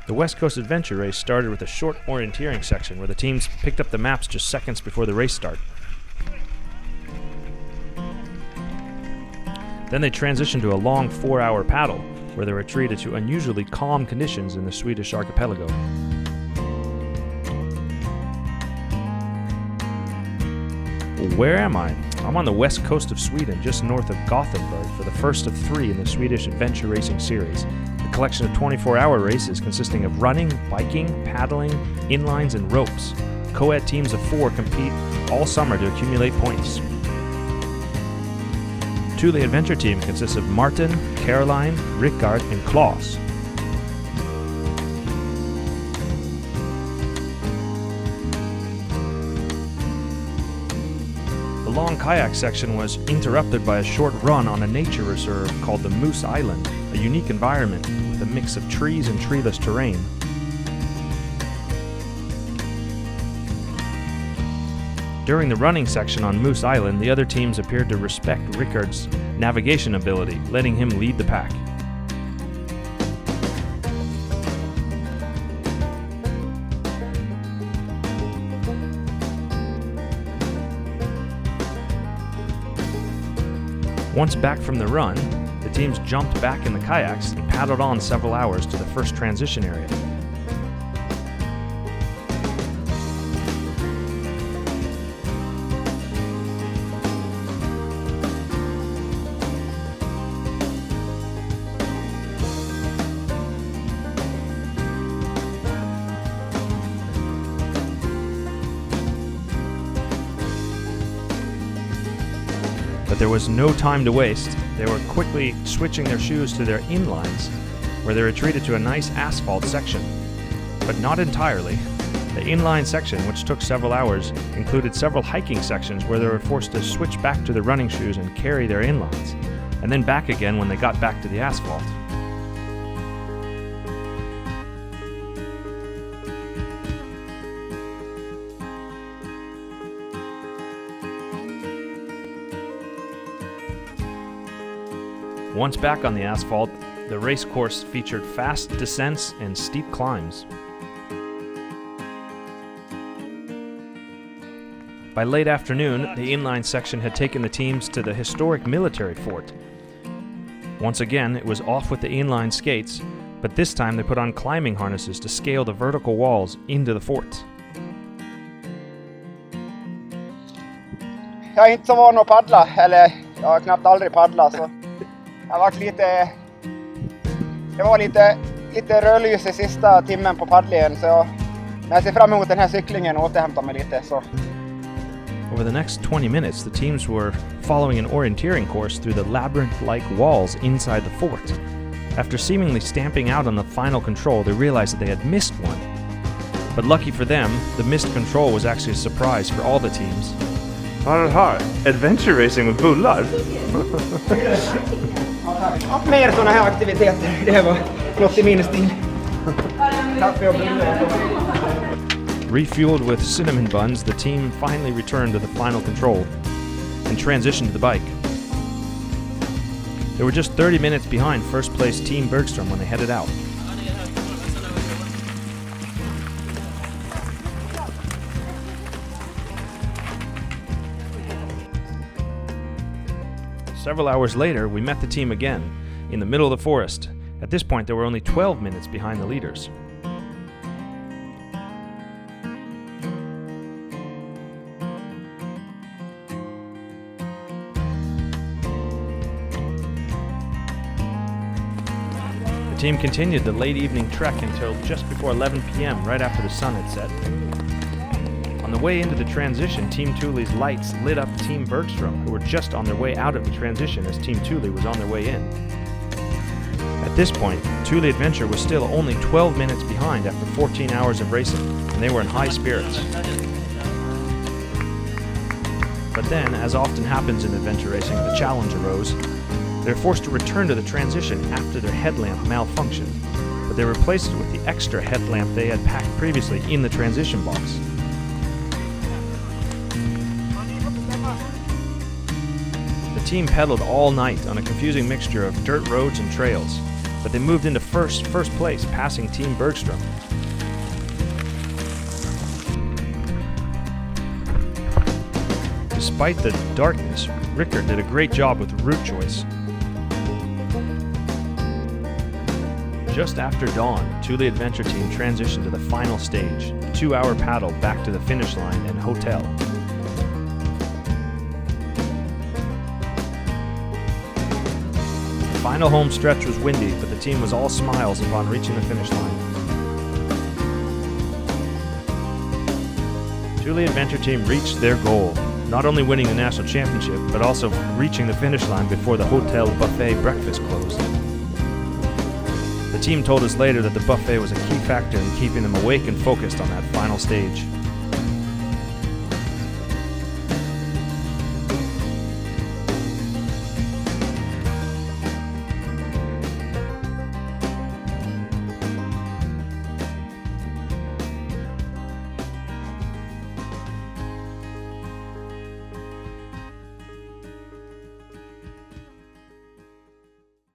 The West Coast Adventure Race started with a short orienteering section where the teams picked up the maps just seconds before the race start. Then they transitioned to a long 4-hour paddle, where they were treated to unusually calm conditions in the Swedish archipelago. Where am I? I'm on the west coast of Sweden, just north of Gothenburg, for the first of 3 in the Swedish adventure racing series. A collection of 24-hour races consisting of running, biking, paddling, inlines, and ropes. Co-ed teams of 4 compete all summer to accumulate points. Thule Adventure Team consists of Martin, Caroline, Rickard, and Klaus. The long kayak section was interrupted by a short run on a nature reserve called the Moose Island, a unique environment with a mix of trees and treeless terrain. During the running section on Moose Island, the other teams appeared to respect Rickard's navigation ability, letting him lead the pack. Once back from the run, the teams jumped back in the kayaks and paddled on several hours to the first transition area. But there was no time to waste. They were quickly switching their shoes to their inlines, where they were treated to a nice asphalt section. But not entirely. The inline section, which took several hours, included several hiking sections where they were forced to switch back to their running shoes and carry their inlines, and then back again when they got back to the asphalt. Once back on the asphalt, the race course featured fast descents and steep climbs. By late afternoon, the inline section had taken the teams to the historic military fort. Once again, it was off with the inline skates, but this time they put on climbing harnesses to scale the vertical walls into the fort. Jag är inte så van att paddla, eller jag har knappt aldrig paddlat, så jag var lite rödlys i sista timmen på paddlingen, så jag ser fram emot den här cyklingen och återhämta mig lite. Så. Over the next 20 minutes, the teams were following an orienteering course through the labyrinth-like walls inside the fort. After seemingly stamping out on the final control, they realized that they had missed one. But lucky for them, the missed control was actually a surprise for all the teams. Här, adventure racing med bullar. Mer sådana här aktiviteter, det var något i min stil. Kaffe och bullar. Refueled with cinnamon buns, the team finally returned to the final control and transitioned to the bike. They were just 30 minutes behind first place Team Bergstrom when they headed out. Several hours later, we met the team again, in the middle of the forest. At this point, they were only 12 minutes behind the leaders. The team continued the late evening trek until just before 11 p.m., right after the sun had set. On the way into the transition, Team Thule's lights lit up Team Bergstrom, who were just on their way out of the transition as Team Thule was on their way in. At this point, Thule Adventure was still only 12 minutes behind after 14 hours of racing, and they were in high spirits. But then, as often happens in adventure racing, the challenge arose. They were forced to return to the transition after their headlamp malfunctioned, but they replaced it with the extra headlamp they had packed previously in the transition box. The team pedaled all night on a confusing mixture of dirt roads and trails. but they moved into first place, passing Team Bergstrom. Despite the darkness, Rickard did a great job with route choice. Just after dawn, Thule Adventure Team transitioned to the final stage, the 2-hour paddle back to the finish line and hotel. The final home stretch was windy, but the team was all smiles upon reaching the finish line. Thule Adventure Team reached their goal, not only winning the national championship, but also reaching the finish line before the hotel buffet breakfast closed. The team told us later that the buffet was a key factor in keeping them awake and focused on that final stage.